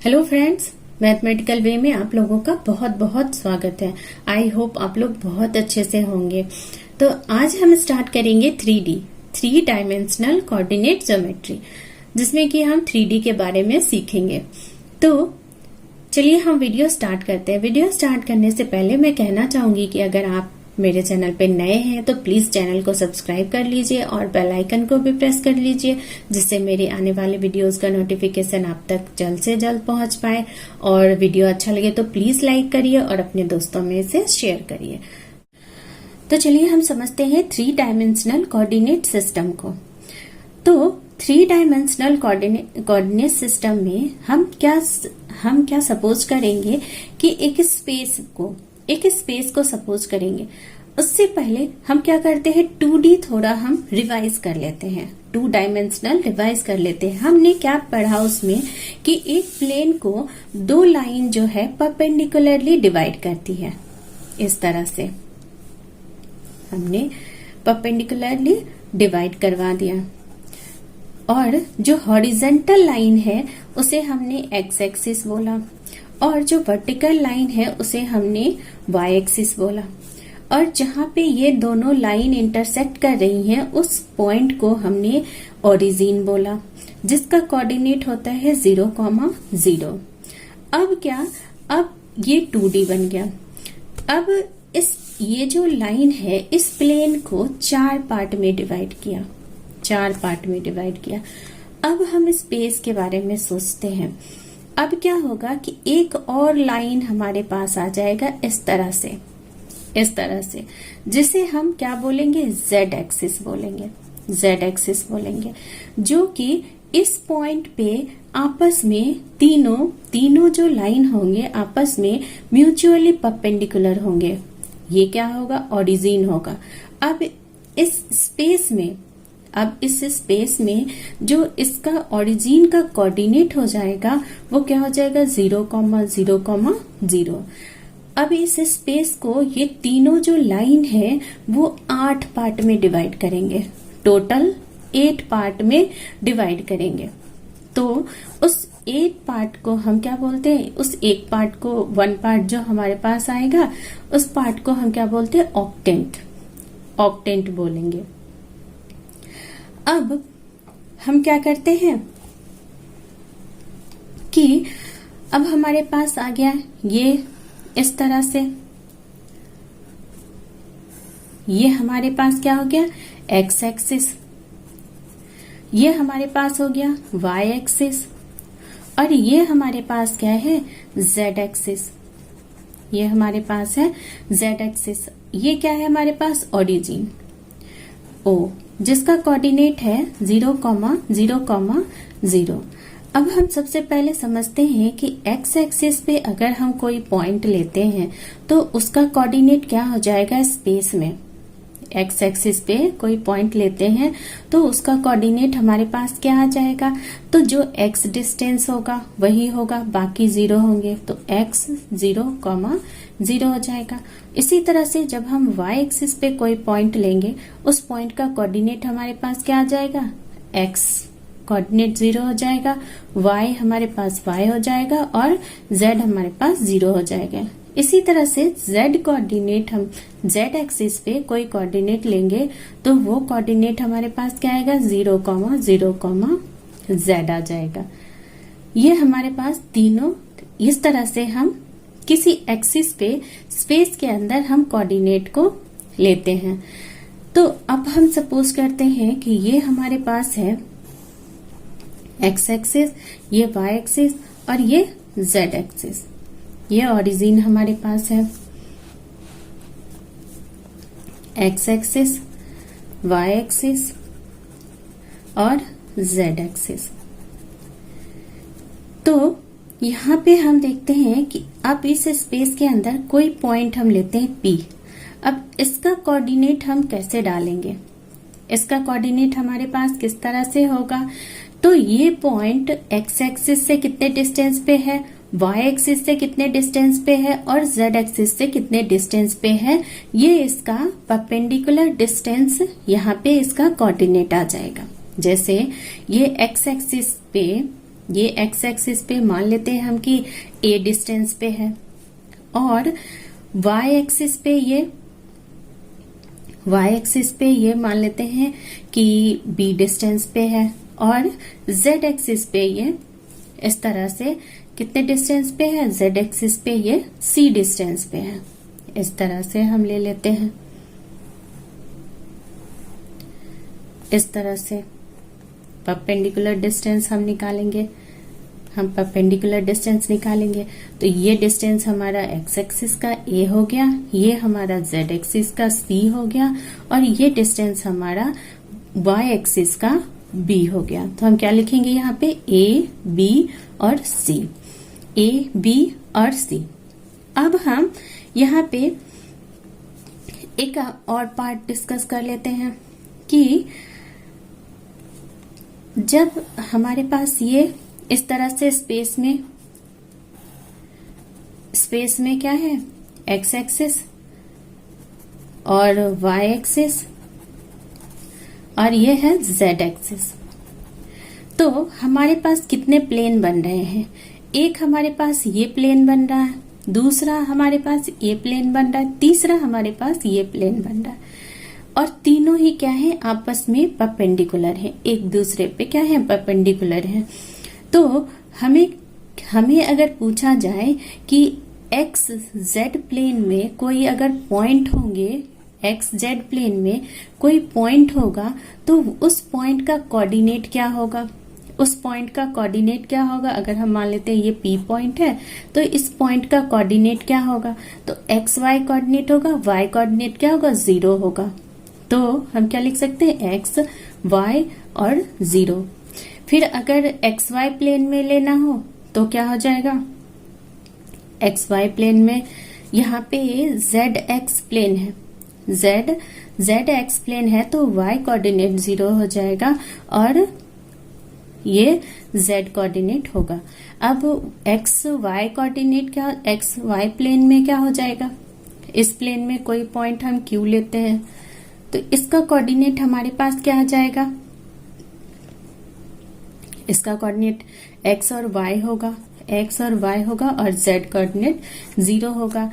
Hello friends, mathematical वे में आप लोगों का बहुत बहुत स्वागत है। आई होप आप लोग बहुत अच्छे से होंगे। तो आज हम स्टार्ट करेंगे 3D, 3 डायमेंशनल कोऑर्डिनेट ज्योमेट्री, जिसमें कि हम 3D के बारे में सीखेंगे। तो चलिए हम वीडियो स्टार्ट करते हैं। वीडियो स्टार्ट करने से पहले मैं कहना चाहूंगी कि अगर आप मेरे चैनल पे नए हैं तो प्लीज चैनल को सब्सक्राइब कर लीजिए और बेल आइकन को भी प्रेस कर लीजिए, जिससे मेरे आने वाले वीडियोस का नोटिफिकेशन आप तक जल्द से जल्द पहुंच पाए। और वीडियो अच्छा लगे तो प्लीज लाइक करिए और अपने दोस्तों में इसे शेयर करिए। तो चलिए हम समझते हैं 3 डायमेंशनल कोऑर्डिनेट सिस्टम को। तो 3 डायमेंशनल कोऑर्डिनेट सिस्टम में हम क्या सपोज करेंगे कि एक स्पेस को सपोज करेंगे। उससे पहले हम क्या करते हैं, 2D थोड़ा हम रिवाइज कर लेते हैं, 2 डायमेंशनल रिवाइज कर लेते हैं। हमने क्या पढ़ा उसमें कि एक प्लेन को 2 लाइन जो है परपेंडिकुलरली डिवाइड करती है। इस तरह से हमने परपेंडिकुलरली डिवाइड करवा दिया, और जो हॉरिजेंटल लाइन है उसे हमने एक्स एक्सिस बोला, और जो वर्टिकल लाइन है उसे हमने वाई एक्सिस बोला। और जहां पे ये दोनों लाइन इंटरसेक्ट कर रही हैं उस पॉइंट को हमने ओरिजिन बोला, जिसका कोऑर्डिनेट होता है 0,0। अब ये 2D बन गया। अब ये जो लाइन है इस प्लेन को 4 पार्ट में डिवाइड किया। अब हम स्पेस के बारे में सोचते हैं। अब क्या होगा कि एक और लाइन हमारे पास आ जाएगा इस तरह से, जिसे हम क्या बोलेंगे, जेड एक्सिस बोलेंगे, जो कि इस पॉइंट पे आपस में तीनों जो लाइन होंगे आपस में म्यूचुअली परपेंडिकुलर होंगे। ये क्या होगा, ओरिजिन होगा। अब इस स्पेस में जो इसका ओरिजिन का कोऑर्डिनेट हो जाएगा वो क्या हो जाएगा, 0,0,0। अब इस स्पेस को ये तीनों जो लाइन है वो 8 पार्ट में डिवाइड करेंगे, टोटल 8 पार्ट में डिवाइड करेंगे। तो उस 8 पार्ट को हम क्या बोलते हैं, उस एक पार्ट को, 1 पार्ट जो हमारे पास आएगा उस पार्ट को हम क्या बोलते हैं, ऑक्टेंट बोलेंगे। अब हम क्या करते हैं कि अब हमारे पास आ गया ये इस तरह से, ये हमारे पास क्या हो गया, एक्स एक्सिस, ये हमारे पास हो गया वाई एक्सिस, और ये हमारे पास क्या है, जेड एक्सिस। ये हमारे पास है जेड एक्सिस। ये क्या है हमारे पास, ओरिजिन ओ, जिसका कोऑर्डिनेट है 0,0,0। अब हम सबसे पहले समझते हैं कि एक्स एक्सिस पे अगर हम कोई पॉइंट लेते हैं तो उसका कोऑर्डिनेट क्या हो जाएगा, स्पेस में एक्स एक्सिस पे कोई पॉइंट लेते हैं तो उसका कोऑर्डिनेट हमारे पास क्या आ जाएगा, तो जो एक्स डिस्टेंस होगा वही होगा, बाकी 0 होंगे, तो एक्स 0,0 हो जाएगा। इसी तरह से जब हम वाई एक्सिस पे कोई पॉइंट लेंगे उस पॉइंट का कोऑर्डिनेट हमारे पास क्या आ जाएगा, एक्स कोऑर्डिनेट 0 हो जाएगा, वाई हमारे पास वाई हो जाएगा, और जेड हमारे पास 0 हो जाएगा। इसी तरह से जेड कोऑर्डिनेट, हम जेड एक्सिस पे कोई कोऑर्डिनेट लेंगे तो वो कोऑर्डिनेट हमारे पास क्या आएगा, 0,0, जेड आ जाएगा। ये हमारे पास तीनों, इस तरह से हम किसी एक्सिस पे स्पेस के अंदर हम कोऑर्डिनेट को लेते हैं। तो अब हम सपोज करते हैं कि ये हमारे पास है एक्स एक्सिस, ये वाई एक्सिस और ये जेड एक्सिस। ये ओरिजिन हमारे पास है एक्स एक्सिस, वाई एक्सिस और जेड एक्सिस। तो यहाँ पे हम देखते हैं कि अब इस स्पेस के अंदर कोई पॉइंट हम लेते हैं P। अब इसका कोऑर्डिनेट हम कैसे डालेंगे, इसका कोऑर्डिनेट हमारे पास किस तरह से होगा, तो ये पॉइंट एक्स एक्सिस से कितने डिस्टेंस पे है, वाई एक्सिस से कितने डिस्टेंस पे है और जेड एक्सिस से कितने डिस्टेंस पे है, ये इसका परपेंडिकुलर डिस्टेंस यहाँ पे इसका कोऑर्डिनेट आ जाएगा। जैसे ये एक्स एक्सिस पे ये एक्स एक्सिस पे मान लेते हैं हम कि ए डिस्टेंस पे है, और वाई एक्सिस पे ये मान लेते हैं कि बी डिस्टेंस पे है, और जेड एक्सिस पे ये इस तरह से कितने डिस्टेंस पे है, जेड एक्सिस पे ये सी डिस्टेंस पे है। इस तरह से हम ले लेते हैं, इस तरह से परपेंडिकुलर डिस्टेंस हम निकालेंगे। तो ये डिस्टेंस हमारा एक्स एक्सिस का ए हो गया, ये हमारा जेड एक्सिस का सी हो गया, और ये डिस्टेंस हमारा वाई एक्सिस का बी हो गया। तो हम क्या लिखेंगे यहाँ पे, ए बी और सी, ए बी और सी। अब हम यहाँ पे एक और पार्ट डिस्कस कर लेते हैं कि जब हमारे पास ये इस तरह से स्पेस में क्या है, एक्स एक्सिस और वाई एक्सिस, और ये है जेड एक्सिस। तो हमारे पास कितने प्लेन बन रहे हैं, एक हमारे पास ये प्लेन बन रहा है, दूसरा हमारे पास ये प्लेन बन रहा है, तीसरा हमारे पास ये प्लेन बन रहा है, और तीनों ही क्या है, आपस में परपेंडिकुलर है, एक दूसरे पे क्या है, परपेंडिकुलर है। तो हमें अगर पूछा जाए कि एक्स जेड प्लेन में कोई अगर पॉइंट होंगे, एक्स जेड प्लेन में कोई पॉइंट होगा, तो उस पॉइंट का कोऑर्डिनेट क्या होगा, अगर हम मान लेते हैं ये पी पॉइंट है, तो इस पॉइंट का कोऑर्डिनेट क्या होगा, तो एक्स वाई कोऑर्डिनेट होगा, वाई कोऑर्डिनेट क्या होगा, 0 होगा। तो हम क्या लिख सकते हैं, एक्स वाई और 0। फिर अगर एक्स वाई प्लेन में लेना हो तो क्या हो जाएगा, एक्स वाई प्लेन में यहाँ पे जेड एक्स प्लेन है, जेड एक्स प्लेन है, तो वाई कोऑर्डिनेट 0 हो जाएगा और ये जेड कोऑर्डिनेट होगा। अब एक्स वाई कोऑर्डिनेट क्या, एक्स वाई प्लेन में क्या हो जाएगा, इस प्लेन में कोई पॉइंट हम क्यू लेते हैं, तो इसका कोऑर्डिनेट हमारे पास क्या आ जाएगा, इसका कोऑर्डिनेट एक्स और वाई होगा और जेड कोऑर्डिनेट 0 होगा।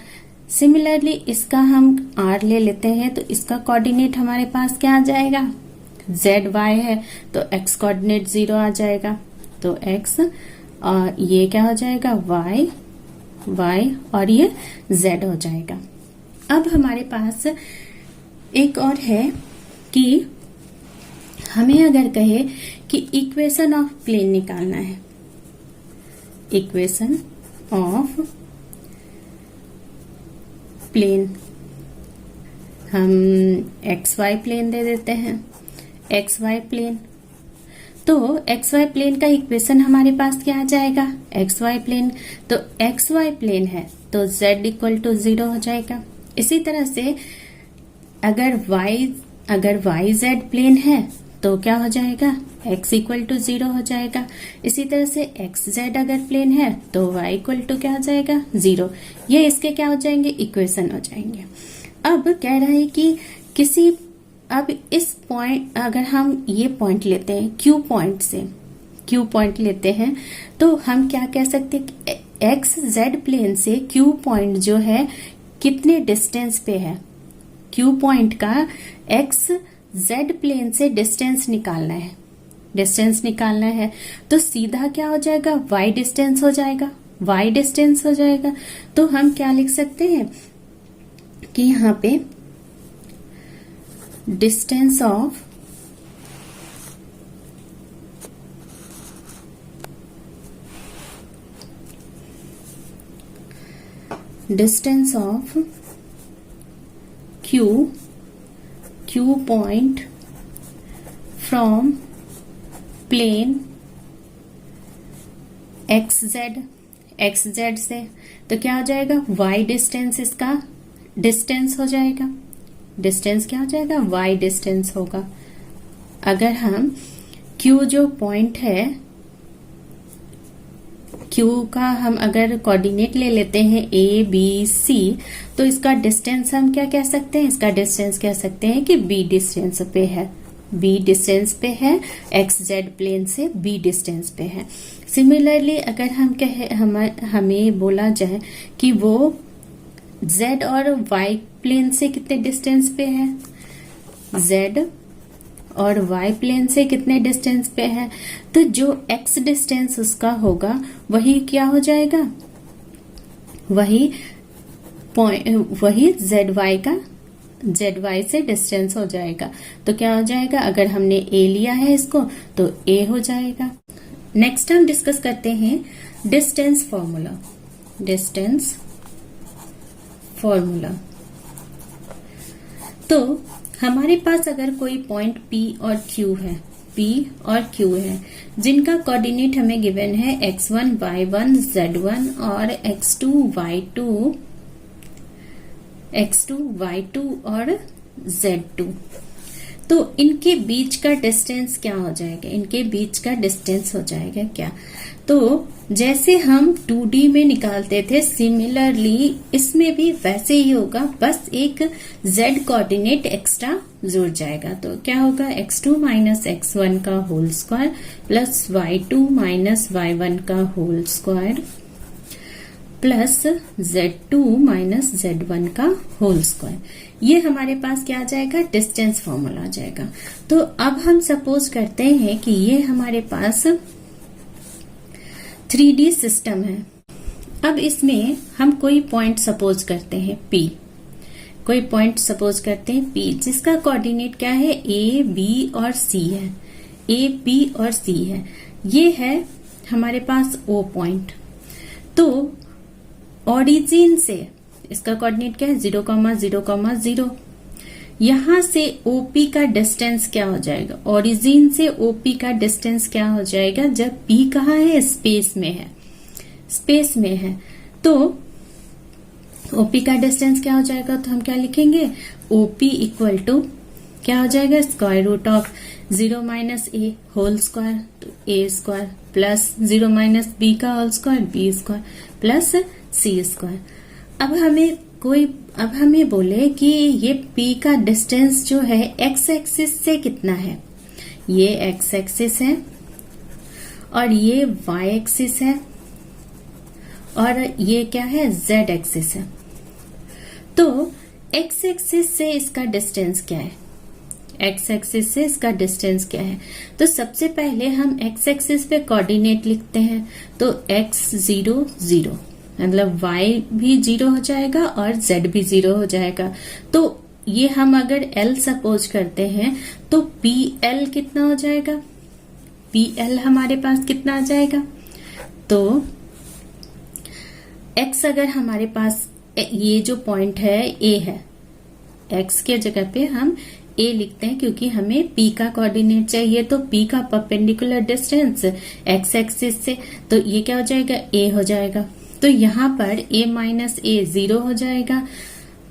सिमिलरली इसका हम आर ले लेते हैं, तो इसका कोऑर्डिनेट हमारे पास क्या आ जाएगा, जेड वाई है, तो एक्स कोऑर्डिनेट 0 आ जाएगा, तो एक्स, और ये क्या हो जाएगा, वाई और ये जेड हो जाएगा। अब हमारे पास एक और है कि हमें अगर कहे कि इक्वेशन ऑफ प्लेन निकालना है, इक्वेशन ऑफ प्लेन, हम एक्स वाई प्लेन दे देते हैं, एक्स वाई प्लेन। तो एक्स वाई प्लेन का इक्वेशन हमारे पास क्या आ जाएगा, एक्स वाई प्लेन, तो एक्स वाई प्लेन है तो z इक्वल टू 0 हो जाएगा। इसी तरह से अगर y z प्लेन है तो क्या हो जाएगा, x इक्वल टू 0 हो जाएगा। इसी तरह से एक्स जेड अगर प्लेन है तो y इक्वल टू क्या हो जाएगा, 0। ये इसके क्या हो जाएंगे, इक्वेशन हो जाएंगे। अब कह रहा है कि अब इस पॉइंट, अगर हम ये पॉइंट लेते हैं क्यू पॉइंट लेते हैं, तो हम क्या कह सकते हैं, एक्स जेड प्लेन से क्यू पॉइंट जो है कितने डिस्टेंस पे है, क्यू पॉइंट का एक्स जेड प्लेन से डिस्टेंस निकालना है, तो सीधा क्या हो जाएगा, y डिस्टेंस हो जाएगा। तो हम क्या लिख सकते हैं कि यहाँ पे distance of Q point from plane X Z से, तो क्या हो जाएगा, y डिस्टेंस, इसका डिस्टेंस हो जाएगा, डिस्टेंस क्या हो जाएगा, y डिस्टेंस होगा। अगर हम q जो पॉइंट है, q का हम अगर कोऑर्डिनेट ले लेते हैं a b c, तो इसका डिस्टेंस हम क्या कह सकते हैं, इसका डिस्टेंस कह सकते हैं कि b डिस्टेंस पे है, x z प्लेन से b डिस्टेंस पे है। सिमिलरली अगर हमें बोला जाए कि वो z और y प्लेन से कितने डिस्टेंस पे है, z और y प्लेन से कितने डिस्टेंस पे है, तो जो x डिस्टेंस उसका होगा वही क्या हो जाएगा, वही zy से डिस्टेंस हो जाएगा। तो क्या हो जाएगा, अगर हमने a लिया है इसको तो a हो जाएगा। नेक्स्ट हम डिस्कस करते हैं डिस्टेंस फॉर्मूला। डिस्टेंस फॉर्मूला, तो हमारे पास अगर कोई पॉइंट P और Q है, जिनका कोऑर्डिनेट हमें गिवन है x1, y1, z1 और x2, y2 और z2, तो इनके बीच का डिस्टेंस क्या हो जाएगा, इनके बीच का डिस्टेंस हो जाएगा क्या, तो जैसे हम 2D में निकालते थे सिमिलरली इसमें भी वैसे ही होगा, बस एक z कोऑर्डिनेट एक्स्ट्रा जुड़ जाएगा। तो क्या होगा, x2 माइनस x1 का whole square plus y2 minus y1 का whole square plus z2 minus z1 का होल स्क्वायर। ये हमारे पास क्या आ जाएगा, डिस्टेंस फॉर्मूला आ जाएगा। तो अब हम सपोज करते हैं कि ये हमारे पास 3D सिस्टम है। अब इसमें हम कोई पॉइंट सपोज करते हैं P, कोई पॉइंट सपोज करते हैं P, जिसका कोऑर्डिनेट क्या है, A, B और C है, A, B और C है। ये है हमारे पास O पॉइंट। तो ओरिजिन से इसका कोऑर्डिनेट क्या है, 0,0,0। यहां से OP का डिस्टेंस क्या हो जाएगा, ओरिजिन से OP का डिस्टेंस क्या हो जाएगा, जब P कहाँ है, स्पेस में है, तो OP का डिस्टेंस क्या हो जाएगा, तो हम क्या लिखेंगे, OP इक्वल टू क्या हो जाएगा, square root of 0 minus a whole square, तो a square plus 0 minus b का whole square, b square plus c square. अब हमें बोले कि ये P का डिस्टेंस जो है x एक्सिस से कितना है, ये x एक्सिस है और ये y एक्सिस है और ये क्या है, z एक्सिस है। तो x एक्सिस से इसका डिस्टेंस क्या है, x एक्सिस से इसका डिस्टेंस क्या है, तो सबसे पहले हम x एक्सिस पे कोऑर्डिनेट लिखते हैं। तो x 0 0 मतलब y भी 0 हो जाएगा और z भी 0 हो जाएगा। तो ये हम अगर L सपोज करते हैं तो PL कितना हो जाएगा, PL हमारे पास कितना आ जाएगा, तो x अगर हमारे पास ये जो पॉइंट है A है, x के जगह पे हम A लिखते हैं क्योंकि हमें P का कोऑर्डिनेट चाहिए। तो P का परपेंडिकुलर डिस्टेंस x एक्सिस से, तो ये क्या हो जाएगा, A हो जाएगा। तो यहाँ पर a माइनस a 0 हो जाएगा।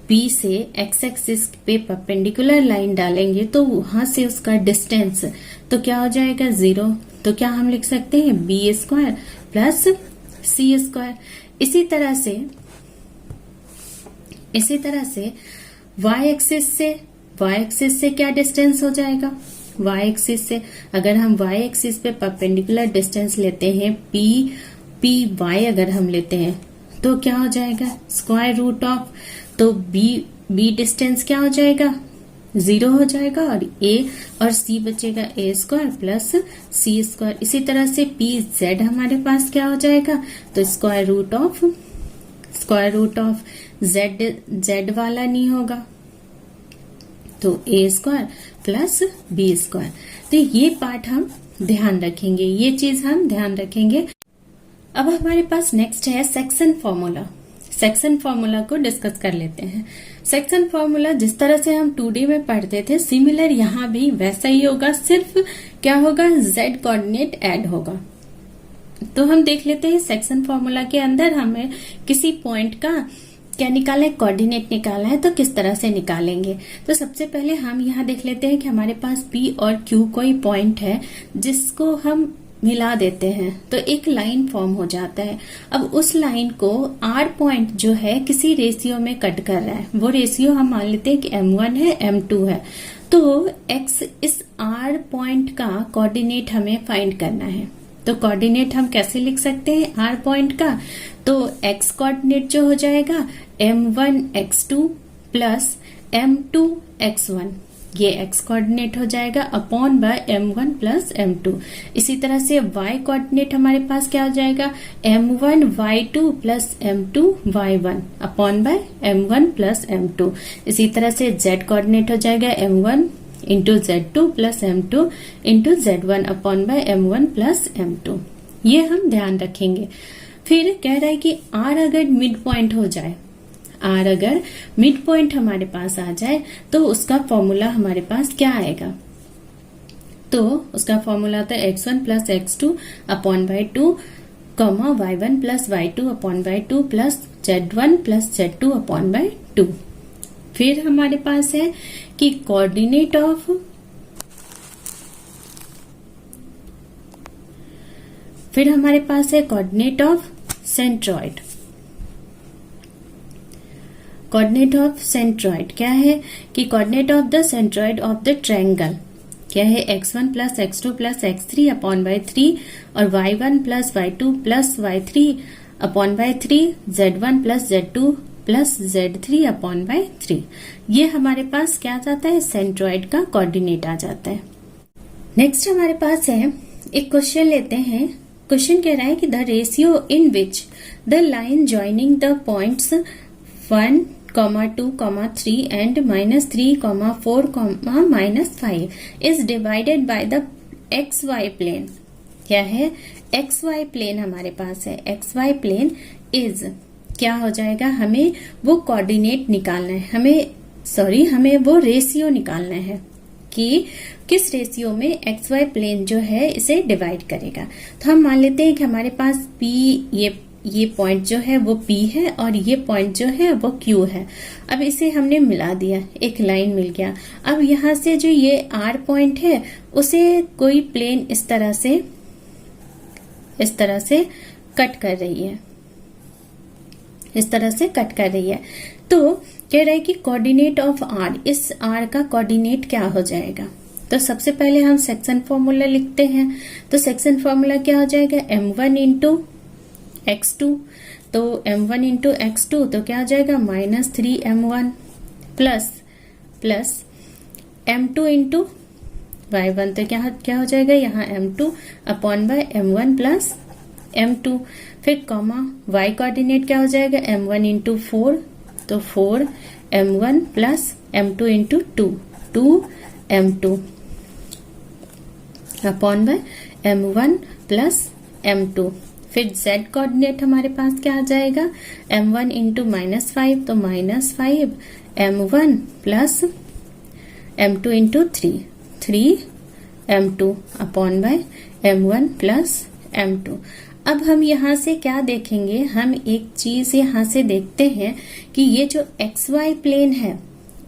P से x एक्सिस पे परपेंडिकुलर लाइन डालेंगे तो वहां से उसका डिस्टेंस तो क्या हो जाएगा, 0। तो क्या हम लिख सकते हैं, b square plus c square. इसी तरह से y एक्सिस से क्या डिस्टेंस हो जाएगा, y एक्सिस से अगर हम y एक्सिस पे परपेंडिकुलर डिस्टेंस लेते हैं पी वाई अगर हम लेते हैं तो क्या हो जाएगा, स्क्वायर रूट ऑफ, तो बी डिस्टेंस क्या हो जाएगा, 0 हो जाएगा और a और c बचेगा a square plus c square. इसी तरह से पी जेड हमारे पास क्या हो जाएगा, तो स्क्वायर रूट ऑफ जेड वाला नहीं होगा, तो a square plus b square. तो ये पार्ट हम ध्यान रखेंगे, ये चीज हम ध्यान रखेंगे। अब हमारे पास नेक्स्ट है सेक्शन फॉर्मूला। सेक्शन फॉर्मूला को डिस्कस कर लेते हैं। सेक्शन फॉर्मूला जिस तरह से हम 2D में पढ़ते थे सिमिलर यहाँ भी वैसा ही होगा, सिर्फ क्या होगा, z कोऑर्डिनेट ऐड होगा। तो हम देख लेते हैं सेक्शन फॉर्मूला के अंदर हमें किसी पॉइंट का क्या निकाला है, कोऑर्डिनेट निकाला है, तो किस तरह से निकालेंगे। तो सबसे पहले हम यहाँ देख लेते हैं कि हमारे पास P और Q कोई पॉइंट है जिसको हम मिला देते हैं तो एक लाइन फॉर्म हो जाता है। अब उस लाइन को R पॉइंट जो है किसी रेशियो में कट कर रहा है, वो रेशियो हम मान लेते हैं कि M1 है M2 है। तो X इस R पॉइंट का कोऑर्डिनेट हमें फाइंड करना है। तो कोऑर्डिनेट हम कैसे लिख सकते हैं आर पॉइंट का? तो x कोऑर्डिनेट जो हो जाएगा m1 x2 plus m2 x1, ये x कोऑर्डिनेट हो जाएगा upon by m1 plus m2। इसी तरह से y कोऑर्डिनेट हमारे पास क्या हो जाएगा m1 y2 plus m2 y1 upon by m1 plus m2। इसी तरह से z कोऑर्डिनेट हो जाएगा m1 into z2 plus m2 into z1 upon by m1 plus m2। ये हम ध्यान रखेंगे। फिर कह रहा है कि r अगर मिड पॉइंट हो जाए, r अगर मिड पॉइंट हमारे पास आ जाए तो उसका फॉर्मूला हमारे पास क्या आएगा? तो उसका फॉर्मूला होता है x1 plus x2 upon bye 2 comma y1 plus y2 upon bye 2 plus z1 plus z2 upon bye 2। फिर हमारे पास है कि coordinate of centroid. Coordinate of centroid क्या है कि coordinate of the centroid of the triangle क्या है x1 plus x2 plus x3 upon bye 3 और y1 plus y2 plus y3 upon bye 3 z1 plus z2 plus z3 upon bye 3। ये हमारे पास क्या आ जाता है? सेंट्रॉइड का कोऑर्डिनेट आ जाता है। नेक्स्ट हमारे पास है एक क्वेश्चन लेते हैं। क्वेश्चन कह रहा है कि the ratio in which the line joining the points 1, 2, 3 and -3, 4, -5 is divided by the XY plane. क्या है? XY प्लेन हमारे पास है। XY प्लेन इज क्या हो जाएगा? हमें वो कोऑर्डिनेट निकालना है, हमें वो रेशियो निकालना है कि किस रेशियो में XY प्लेन जो है इसे डिवाइड करेगा। तो हम मान लेते हैं कि हमारे पास P, ये पॉइंट जो है वो P है और ये पॉइंट जो है वो Q है। अब इसे हमने मिला दिया, एक लाइन मिल गया। अब यहाँ से जो ये R पॉइंट है उसे कोई प्लेन इस तरह से कट कर रही है, तो कह रहा है कि कोऑर्डिनेट ऑफ R, इस R का कोऑर्डिनेट क्या हो जाएगा? तो सबसे पहले हम सेक्शन फॉर्मूला लिखते हैं। तो सेक्शन फॉर्मूला क्या हो जाएगा? m1 इंटू x2, तो m1 इंटू x2 तो क्या हो जाएगा? -3m1 plus m2 into y1 तो क्या हो जाएगा? यहाँ m2 upon by m1 plus m2। फिर कॉमा y कोऑर्डिनेट क्या हो जाएगा? m1 इंटू 4 तो 4m1 plus m2 into 2m2 upon by m1 plus m2। फिर z कोऑर्डिनेट हमारे पास क्या आ जाएगा? m1 इंटू -5 तो -5 m1 plus m2 into 3m2 upon by m1 plus m2। अब हम यहाँ से क्या देखेंगे? हम एक चीज यहाँ से देखते हैं कि ये जो XY प्लेन है,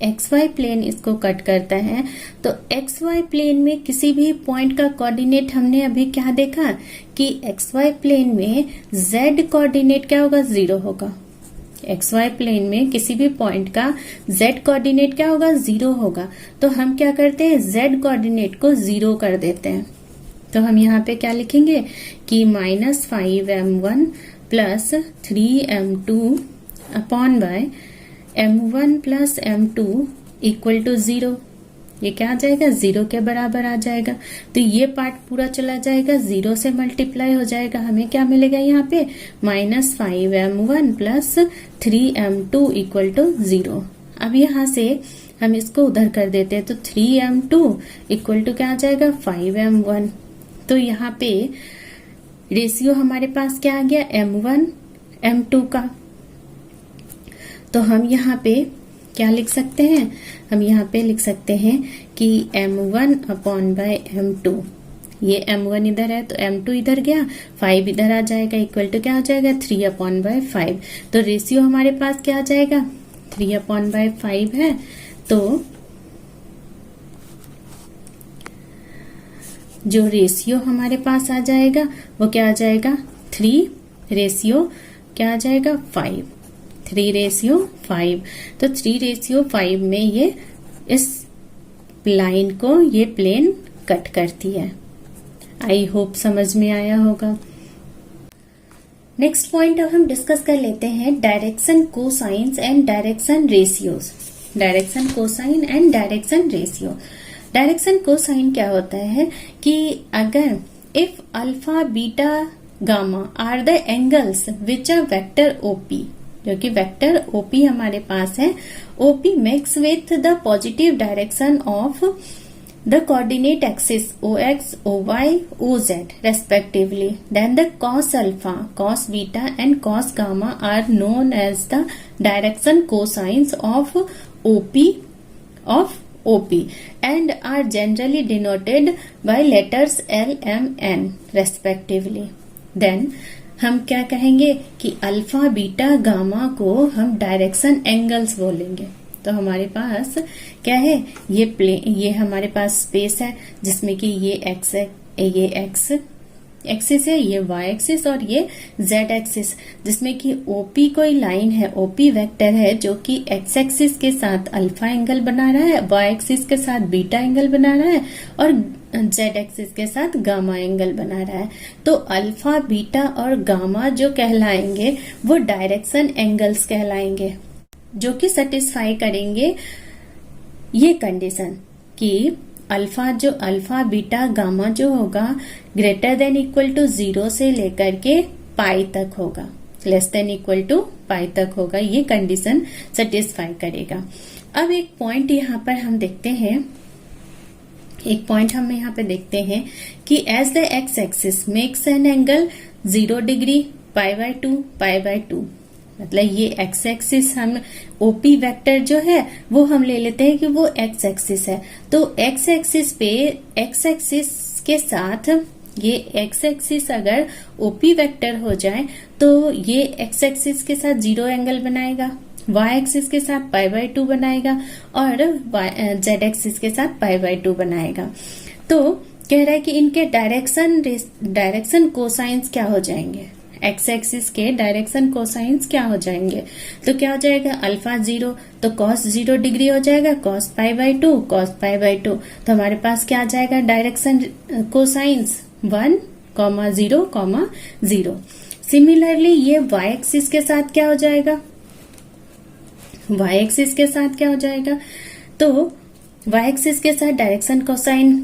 XY प्लेन इसको कट करता है। तो XY प्लेन में किसी भी पॉइंट का कोऑर्डिनेट हमने अभी क्या देखा कि XY प्लेन में Z कोऑर्डिनेट क्या होगा? 0 होगा। XY प्लेन में किसी भी पॉइंट का Z कोऑर्डिनेट क्या होगा? 0 होगा। तो हम क्या करते हैं? Z कोऑर्डिनेट को 0 कर देते हैं। तो हम यहाँ पे क्या लिखेंगे कि -5m1 plus 3m2 upon by m1 plus m2 equal to 0। ये क्या आ जाएगा? 0 के बराबर आ जाएगा। तो ये पार्ट पूरा चला जाएगा, 0 से मल्टीप्लाई हो जाएगा। हमें क्या मिलेगा यहाँ पे? -5m1 plus 3m2 equal to 0। अब यहाँ से हम इसको उधर कर देते हैं तो 3m2 इक्वल टू क्या आ जाएगा? 5m1। तो यहाँ पे रेशियो हमारे पास क्या आ गया? m1 m2 का। तो हम यहाँ पे क्या लिख सकते हैं? हम यहाँ पे लिख सकते हैं कि m1 अपॉन बाय m2, ये m1 इधर है तो m2 इधर गया, 5 इधर आ जाएगा, इक्वल टू क्या हो जाएगा? 3 अपॉन बाय 5। तो रेशियो हमारे पास क्या आ जाएगा? 3 अपॉन बाय 5 है। तो जो रेशियो हमारे पास आ जाएगा वो क्या आ जाएगा? 3 रेशियो क्या आ जाएगा? 5। 3 रेशियो 5। तो 3 रेशियो 5 में ये इस लाइन को ये प्लेन कट करती है। आई होप समझ में आया होगा। नेक्स्ट पॉइंट अब हम डिस्कस कर लेते हैं direction cosines and direction ratios. Direction cosine and direction ratio. Direction cosine क्या होता है कि अगर if alpha beta gamma are the angles which are vector OP, जो कि वेक्टर ओपी हमारे पास है, OP makes with the positive direction of the coordinate axis OX, OY, OZ respectively, then the cos alpha, cos beta and cos gamma are known as the direction cosines of OP and are generally denoted by letters L, M, N respectively. Then हम क्या कहेंगे कि alpha beta gamma को हम direction angles बोलेंगे। तो हमारे पास क्या है, ये हमारे पास स्पेस है जिसमें कि ये एक्स है, ये एक्स एक्सिस है, ये वाई एक्सिस और ये जेड एक्सिस, जिसमें कि ओपी कोई लाइन है, ओपी वेक्टर है जो कि एक्स एक्सिस के साथ अल्फा एंगल बना रहा है, वाई एक्सिस के साथ बीटा एंगल बना रहा है और जेड एक्सिस के साथ गामा एंगल बना रहा है। तो अल्फा बीटा और गामा जो कहलाएंगे वो डायरेक्शन एंगल्स कहलाएंगे, जो कि सेटिस्फाई करेंगे ये कंडीशन कि अल्फा बीटा गामा जो होगा ग्रेटर देन इक्वल टू 0 से लेकर के पाई तक होगा, लेस देन इक्वल टू पाई तक होगा, ये कंडीशन सेटिस्फाई करेगा। अब एक पॉइंट यहाँ पर हम देखते हैं, कि as the x axis makes an angle 0 degree π/2 मतलब ये एक्स एक्सिस, हम ओपी वेक्टर जो है वो हम ले लेते हैं कि वो एक्स एक्सिस है। तो एक्स एक्सिस पे एक्स एक्सिस के साथ ये एक्स एक्सिस अगर ओपी वेक्टर हो जाए तो ये एक्स एक्सिस के साथ 0 एंगल बनाएगा, वाई एक्सिस के साथ π/2 बनाएगा और जेड एक्सिस के साथ π/2 बनाएगा। तो कह रहा है कि इनके डायरेक्शन कोसाइंस क्या हो जाएंगे, एक्स एक्सिस के डायरेक्शन कोसाइंस क्या हो जाएंगे। तो क्या हो जाएगा, अल्फा 0 तो कॉस 0 डिग्री हो जाएगा, कॉस π/2 कॉस π/2। तो हमारे पास क्या आ जाएगा डायरेक्शन कोसाइंस 1, 0, 0। सिमिलरली ये वाई एक्सिस के साथ क्या हो जाएगा, वाई एक्सिस के साथ क्या हो जाएगा, तो वाई एक्सिस के साथ डायरेक्शन कोसाइन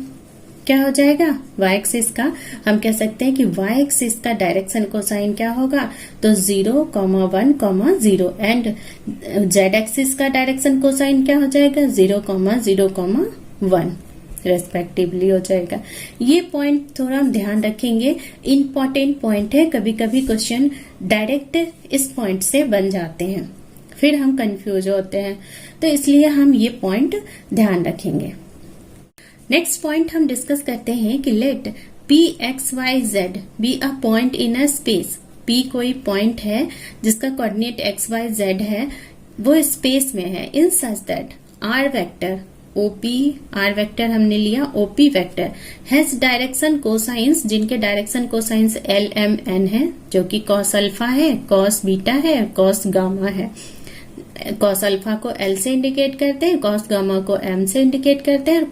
क्या हो जाएगा, वाई एक्सिस का हम कह सकते हैं कि वाई एक्सिस का डायरेक्शन कोसाइन क्या होगा, तो 0, 1, 0 एंड जेड एक्सिस का डायरेक्शन कोसाइन क्या हो जाएगा, 0, 0, 1 रेस्पेक्टिवली हो जाएगा। ये पॉइंट थोड़ा हम ध्यान रखेंगे, इम्पोर्टेंट पॉइंट है, कभी कभी क्वेश्चन डायरेक्ट इस पॉइंट से बन जाते हैं, फिर हम कंफ्यूज होते हैं, तो इसलिए हम ये पॉइंट ध्यान रखेंगे। नेक्स्ट पॉइंट हम डिस्कस करते हैं कि let P(x,y,z) be a point in a space. P कोई पॉइंट है जिसका कोऑर्डिनेट x,y,z है, वो स्पेस में है, in such that R vector OP, R vector हमने लिया OP vector has direction cosines, जिनके direction cosines L, M, N है, जो कि कॉस अल्फा है, कॉस बीटा है, कॉस गामा है। कॉस अल्फा को L से इंडिकेट करते हैं, कॉस गामा को M से इंडिकेट करते हैं, और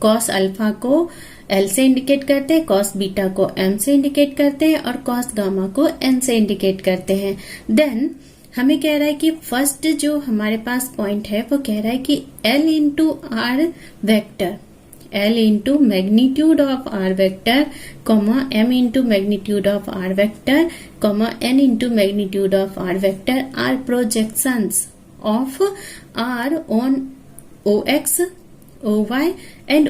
कॉस अल्फा को L से इंडिकेट करते हैं, कॉस बीटा को M से इंडिकेट करते हैं और कॉस गामा को N से इंडिकेट करते हैं। देन हमें कह रहा है कि फर्स्ट जो हमारे पास पॉइंट है वो कह रहा है कि L into r vector, L into magnitude of r vector, M into magnitude of r vector, N into magnitude of r vector are projections of R on OX, OY and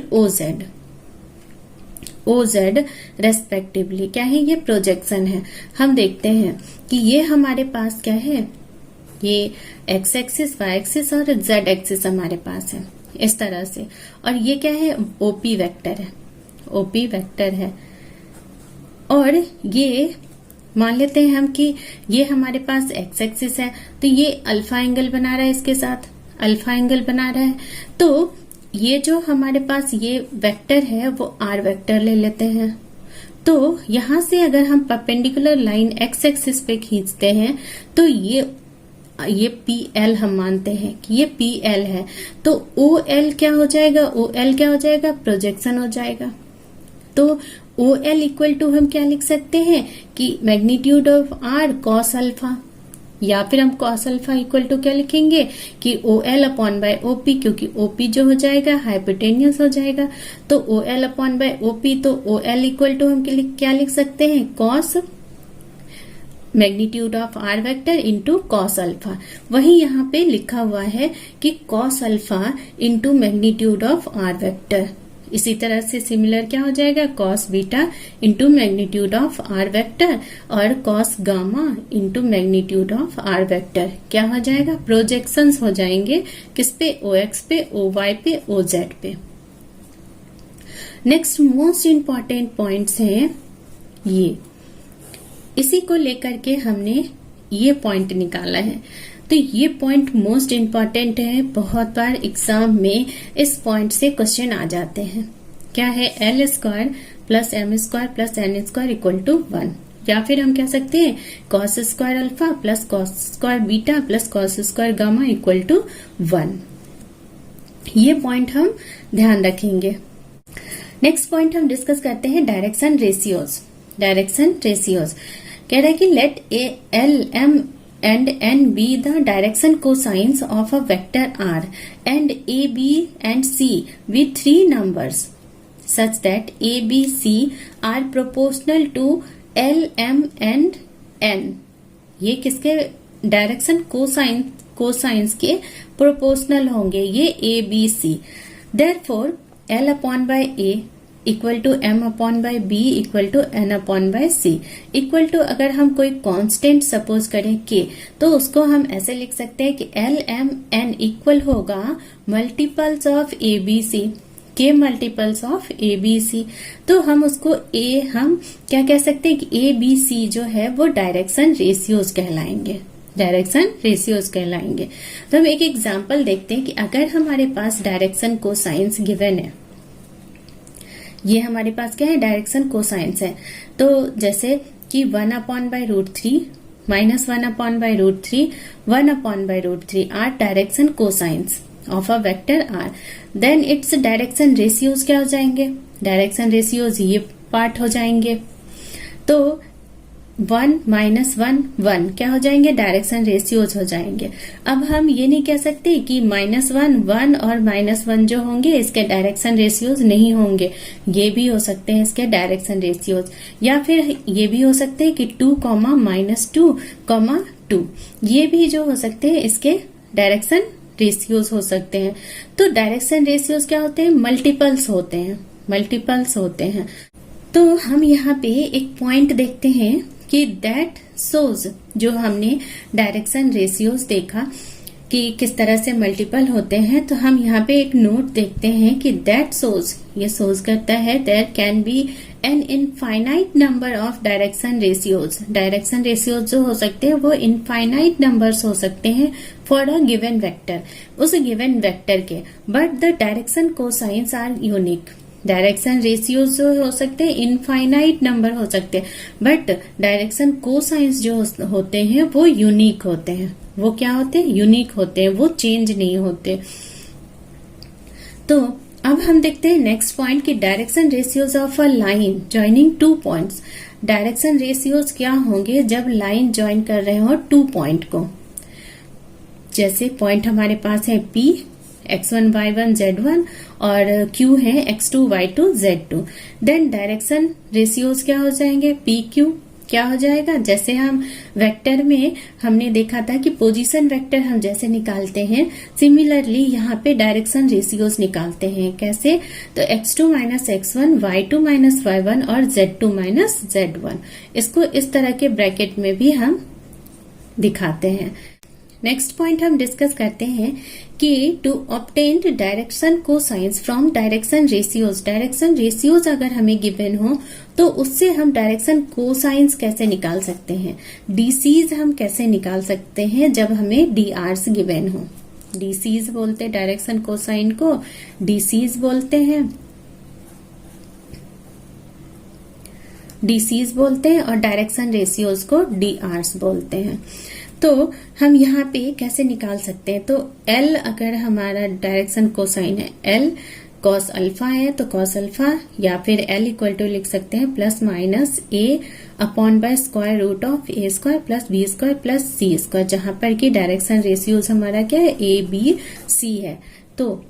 OZ respectively. क्या है, ये projection है। हम देखते हैं कि ये हमारे पास क्या है, ये एक्स एक्सिस, वाई एक्सिस और जेड एक्सिस हमारे पास है इस तरह से, और ये क्या है, ओपी वेक्टर है, ओपी वेक्टर है। और ये मान लेते हैं हम कि ये हमारे पास एक्स एक्सिस है, तो ये अल्फा एंगल बना रहा है, इसके साथ अल्फा एंगल बना रहा है। तो ये जो हमारे पास ये वेक्टर है वो आर वेक्टर ले लेते हैं। तो यहां से अगर हम परपेंडिकुलर लाइन एक्स एक्सिस पे खींचते हैं तो ये ये PL हम मानते हैं कि ये PL है, तो OL क्या हो जाएगा, OL क्या हो जाएगा, प्रोजेक्शन हो जाएगा। तो OL इक्वल टू हम क्या लिख सकते हैं कि magnitude of R cos alpha, या फिर हम cos अल्फा इक्वल टू क्या लिखेंगे कि OL अपॉन बाय OP, क्योंकि OP जो हो जाएगा हाइपोटेन्यूस हो जाएगा। तो OL अपॉन बाय OP, तो OL इक्वल टू हम क्या लिख सकते हैं, cos magnitude of R vector into cos alpha. वही यहाँ पे लिखा हुआ है कि cos alpha into magnitude of R vector. इसी तरह से सिमिलर क्या हो जाएगा, cos beta into magnitude of R vector और cos gamma into magnitude of R vector क्या हो जाएगा, प्रोजेक्शंस हो जाएंगे किस पे, OX पे, OY पे, OZ पे। नेक्स्ट मोस्ट इंपॉर्टेंट पॉइंट्स हैं ये, इसी को लेकर के हमने ये पॉइंट निकाला है। तो ये पॉइंट मोस्ट इम्पॉर्टेंट है, बहुत बार एग्जाम में इस पॉइंट से क्वेश्चन आ जाते हैं। क्या है, L square plus M square plus N square equal to 1, या फिर हम कह सकते हैं cos square alpha plus cos square beta plus cos square gamma equal to 1। ये पॉइंट हम ध्यान रखेंगे। नेक्स्ट पॉइंट हम डिस्कस करते हैं डायरेक्शन रेशियोज। डायरेक्शन रेशियोज कह रहा है कि late L, M and N be the direction cosines of a vector R and A, B and C be three numbers such that A, B, C are proportional to L, M and N। ये किसके direction cosines के proportional होंगे, ये A, B, C। Therefore L upon by A equal to M upon by B equal to N upon by C equal to, अगर हम कोई constant suppose करें K, तो उसको हम ऐसे लिख सकते हैं कि L, M, N इक्वल होगा multiples of A, B, C, K multiples of A, B, C। तो हम उसको हम क्या कह सकते हैं कि A, B, C जो है वो डायरेक्शन रेशियोज कहलाएंगे, डायरेक्शन रेशियोज कहलाएंगे। तो हम एक एग्जाम्पल देखते हैं कि अगर हमारे पास डायरेक्शन कोसाइंस गिवन है, ये हमारे पास क्या है, डायरेक्शन कोसाइंस है। तो जैसे कि 1 upon by root 3 minus 1 upon by root 3 1 upon by root 3 are direction cosines of a vector R, then its direction ratios क्या हो जाएंगे, डायरेक्शन रेशियोज ये पार्ट हो जाएंगे। तो 1 माइनस 1 1 क्या हो जाएंगे, डायरेक्शन रेशियोज हो जाएंगे। अब हम ये नहीं कह सकते कि -1 1 और -1 जो होंगे इसके डायरेक्शन रेशियोज नहीं होंगे, ये भी हो सकते हैं इसके डायरेक्शन रेशियोज। या फिर ये भी हो सकते हैं कि 2, -2, 2 ये भी जो हो सकते हैं इसके डायरेक्शन रेशियोज हो सकते हैं। तो डायरेक्शन रेशियोज क्या होते हैं, मल्टीपल्स होते हैं, मल्टीपल्स होते हैं। तो हम यहाँ पे एक पॉइंट देखते हैं कि दैट सोज, जो हमने डायरेक्शन रेशियोज देखा कि किस तरह से मल्टीपल होते हैं, तो हम यहाँ पे एक नोट देखते हैं कि दैट सोज, ये सोज करता है there can be an infinite number of direction ratios. Direction ratios जो हो सकते हैं वो इनफाइनाइट नंबर्स हो सकते हैं फॉर अ गिवन वेक्टर, उस गिवन वेक्टर के, but the direction cosines are unique. Direction ratios जो हो सकते हैं इनफाइनाइट नंबर हो सकते हैं, बट डायरेक्शन कोसाइंस जो होते हैं वो यूनिक होते हैं। वो क्या होते हैं, यूनिक होते हैं, वो चेंज नहीं होते। तो अब हम देखते हैं नेक्स्ट पॉइंट कि direction ratios of a line joining 2 points. Direction ratios क्या होंगे जब लाइन ज्वाइन कर रहे हो 2 पॉइंट को। जैसे पॉइंट हमारे पास है P, x1 y1 z1 और q है x2 y2 z2। Then direction ratios क्या हो जाएंगे, p q क्या हो जाएगा। जैसे हम वेक्टर में हमने देखा था कि पोजीशन वेक्टर हम जैसे निकालते हैं, सिमिलरली यहाँ पे डायरेक्शन रेशियोज निकालते हैं। कैसे, तो x2 minus x1 y2 minus y1 और z2 माइनस z1, इसको इस तरह के ब्रैकेट में भी हम दिखाते हैं। नेक्स्ट पॉइंट हम डिस्कस करते हैं कि to obtain direction cosines from direction ratios. Direction ratios अगर हमें गिवन हो तो उससे हम डायरेक्शन कोसाइंस कैसे निकाल सकते हैं, डीसीज हम कैसे निकाल सकते हैं जब हमें डीआरस गिवन हो। डीसीज बोलते हैं डायरेक्शन कोसाइन को, डीसीज बोलते हैं, डीसीज बोलते हैं और डायरेक्शन रेशियोज को डीआरस बोलते हैं। तो हम यहाँ पे कैसे निकाल सकते हैं? तो L अगर हमारा डायरेक्शन कोसाइन है, L कॉस अल्फा है तो कॉस अल्फा, या फिर L इक्वल टू लिख सकते हैं plus minus A upon by square root of A square plus B square plus C square, जहां पर कि डायरेक्शन रेशियोज हमारा क्या है, A B C है। तो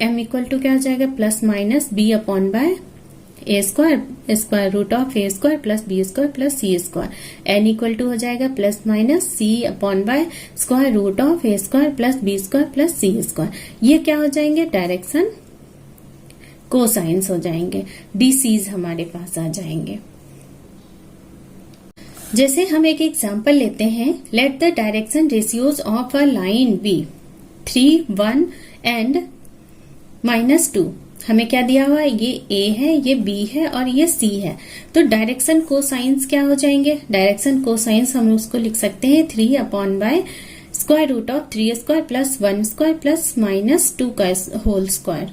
M इक्वल टू क्या हो जाएगा, plus minus B upon by A square root of A square plus B square plus C square, N equal to हो जाएगा plus minus C upon by square root of A square plus B square plus C square. ये क्या हो जाएंगे, direction cosines हो जाएंगे, DCs हमारे पास आ जाएंगे। जैसे हम एक एग्जांपल लेते हैं, let the direction ratios of a line be 3, 1 and -2। हमें क्या दिया हुआ है, ये A है, ये B है और ये C है। तो डायरेक्शन कोसाइंस क्या हो जाएंगे, डायरेक्शन कोसाइंस हम उसको लिख सकते हैं 3 upon by square root of 3 square plus 1 square plus -2 का whole square,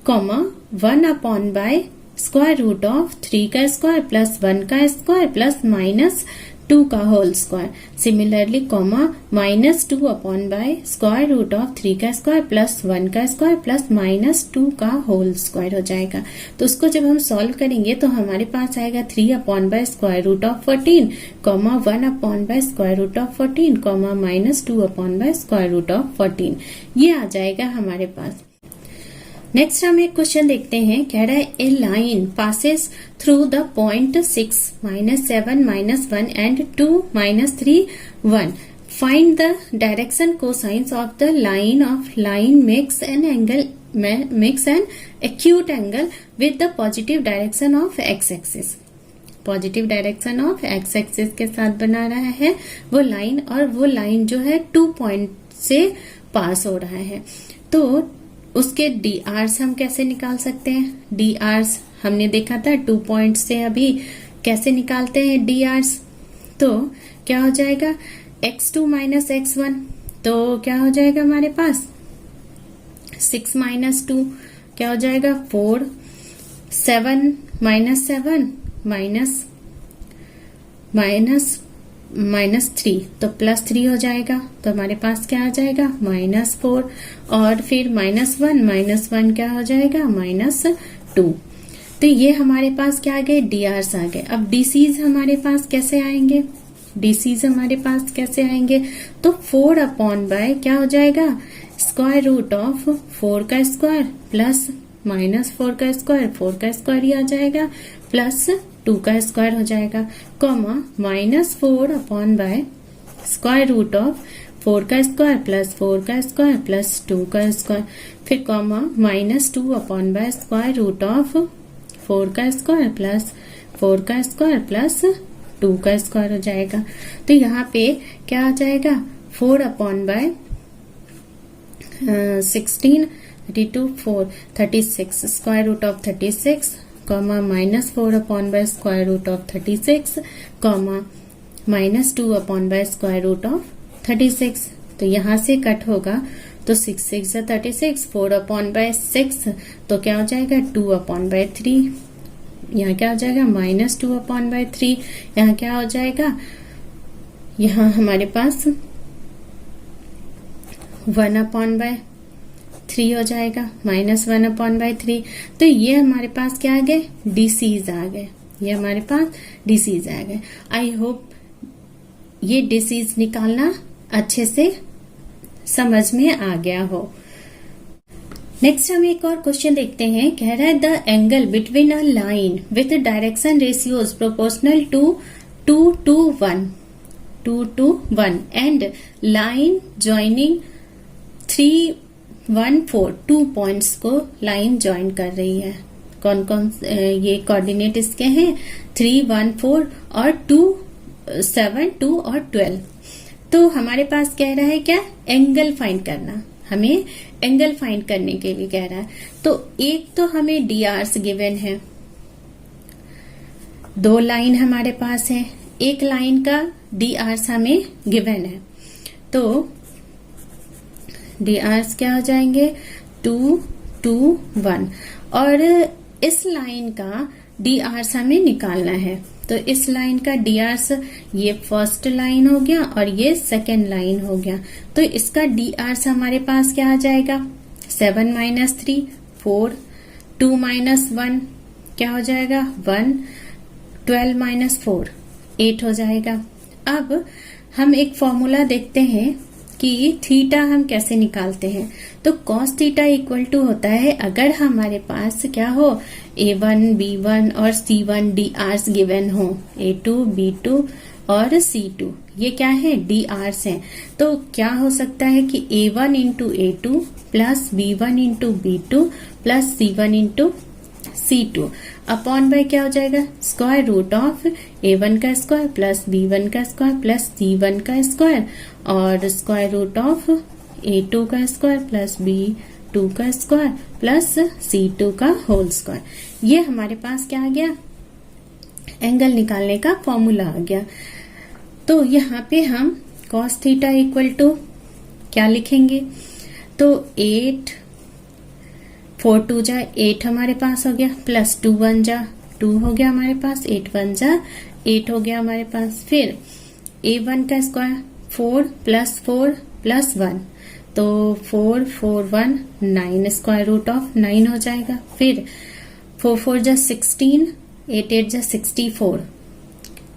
comma 1 upon by square root of 3 का स्क्वायर प्लस 1 का स्क्वायर प्लस -2 का whole square. Similarly comma -2 upon by square root of 3 का स्क्वायर प्लस 1 का square plus -2 का whole square हो जाएगा। तो उसको जब हम सॉल्व करेंगे तो हमारे पास आएगा 3 upon by square root of 14, comma 1 upon by square root of 14, comma -2 upon by square root of 14। ये आ जाएगा हमारे पास। नेक्स्ट हम एक क्वेश्चन देखते हैं, कह रहा है a line passes through the point 6, -7, -1 and 2, -3, 1। Find the direction cosines of the line of line makes an acute angle with the positive direction of x axis. Positive direction of x axis के साथ बना रहा है वो line, और वो line जो है 2 पॉइंट से पास हो रहा है। तो उसके डी आर्स हम कैसे निकाल सकते हैं, डी आर्स हमने देखा था 2 पॉइंट से, अभी कैसे निकालते हैं डी आर्स। तो क्या हो जाएगा, x2 माइनस x1, तो क्या हो जाएगा हमारे पास 6 - 2 क्या हो जाएगा 4, 7 - 7 -3 तो +3 हो जाएगा। तो हमारे पास क्या आ जाएगा -4, और फिर -1 क्या हो जाएगा -2। तो ये हमारे पास क्या आ गए, डी आर्स आ गए। अब डीसीज हमारे पास कैसे आएंगे, डीसीज हमारे पास कैसे आएंगे, तो 4 अपॉन बाय क्या हो जाएगा, स्क्वायर रूट ऑफ 4 का स्क्वायर प्लस -4 का स्क्वायर, 4 का स्क्वायर ही आ जाएगा, प्लस 2 का स्क्वायर हो जाएगा, comma -4 upon by square root of 4 का स्क्वायर प्लस 4 का स्क्वायर प्लस 2 का स्क्वायर, फिर comma -2 upon by square root of 4 का स्क्वायर प्लस 4 का स्क्वायर प्लस 2 का स्क्वायर हो जाएगा। तो यहाँ पे क्या आ जाएगा, 4 upon by 16, 32, 4, 36 square root of 36, comma -4 upon by square root of 36, comma -2 upon by square root of 36। तो यहाँ से कट होगा तो 6 6 36, 4 अपॉन बाय 6 तो क्या हो जाएगा 2 अपॉन बाय 3, यहाँ क्या हो जाएगा -2 अपॉन बाय 3, यहाँ क्या हो जाएगा, यहाँ हमारे पास 1 अपॉन बाय 3 हो जाएगा, -1 अपॉन बाय 3। तो ये हमारे पास क्या आ गए, डीसीज आ गए, ये हमारे पास डीसीज आ गए। आई होप ये डीसीज निकालना अच्छे से समझ में आ गया हो। नेक्स्ट हम एक और क्वेश्चन देखते हैं, कह रहा है the angle between a line with direction ratios proportional to 2 to 1 and line joining 3, 1, 4 2 points को लाइन ज्वाइन कर रही है। कौन कौन ये कोऑर्डिनेट इसके हैं, 3, 1, 4 और 2, 7, 2 और 12। तो हमारे पास कह रहा है क्या, एंगल फाइंड करना, हमें एंगल फाइंड करने के लिए कह रहा है। तो एक तो हमें डी आर्स गिवन है, 2 लाइन हमारे पास है, एक लाइन का डी आर्स हमें गिवन है। तो डी आर्स क्या हो जाएंगे 2, 2, 1, और इस लाइन का डी आर्स हमें निकालना है। तो इस लाइन का dr ये फर्स्ट लाइन हो गया और ये सेकेंड लाइन हो गया। तो इसका dr हमारे पास क्या आ जाएगा, 7 माइनस 3 4, 2 माइनस 1 क्या हो जाएगा 1, 12 माइनस 4 8 हो जाएगा। अब हम एक फॉर्मूला देखते हैं कि थीटा हम कैसे निकालते हैं। तो cos थीटा इक्वल टू होता है, अगर हमारे पास क्या हो a1 b1 और c1 drs गिवन हो, a2 b2 और c2 ये क्या है drs हैं। तो क्या हो सकता है कि a1 into a2 plus b1 into b2 plus c1 into c2 upon bye क्या हो जाएगा स्क्वायर रूट ऑफ a1 का स्क्वायर प्लस b1 का स्क्वायर प्लस c1 का स्क्वायर और स्क्वायर रूट ऑफ a2 का स्क्वायर प्लस b2 का square plus c2 का होल स्क्वायर। ये हमारे पास क्या आ गया, एंगल निकालने का फॉर्मूला आ गया। तो यहाँ पे हम cos थीटा इक्वल टू क्या लिखेंगे, तो 8 4 2 जा 8 हमारे पास हो गया, प्लस 2 1 जा 2 हो गया हमारे पास, 8 1 जा 8 हो गया हमारे पास। फिर a1 का स्क्वायर 4 प्लस 1 तो 4 4 1 9 स्क्वायर रूट ऑफ 9 हो जाएगा। फिर 4 4 जा 16 8 8 जा 64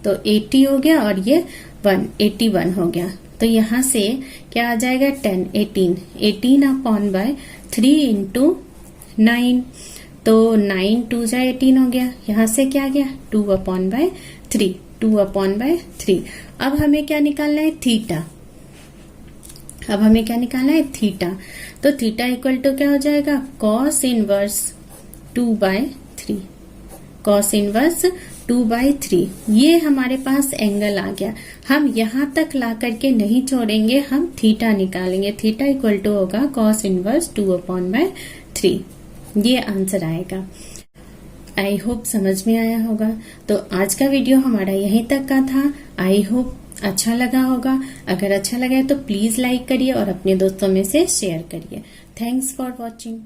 तो 80 हो गया और ये 81 हो गया। तो यहाँ से क्या आ जाएगा 10 18 अपॉन बाय 3 इंटू 9 तो 9 2 जा 18 हो गया। यहाँ से क्या आ गया 2 अपॉन बाय 3। अब हमें क्या निकालना है थीटा, तो थीटा इक्वल टू क्या हो जाएगा cos इनवर्स 2/3 ये हमारे पास एंगल आ गया। हम यहाँ तक ला करके नहीं छोड़ेंगे, हम थीटा निकालेंगे। थीटा इक्वल टू होगा cos इनवर्स 2/3। ये आंसर आएगा। आई होप समझ में आया होगा। तो आज का वीडियो हमारा यहीं तक का था। आई होप अच्छा लगा होगा। अगर अच्छा लगा है तो प्लीज लाइक करिए और अपने दोस्तों में से शेयर करिए। Thanks for watching.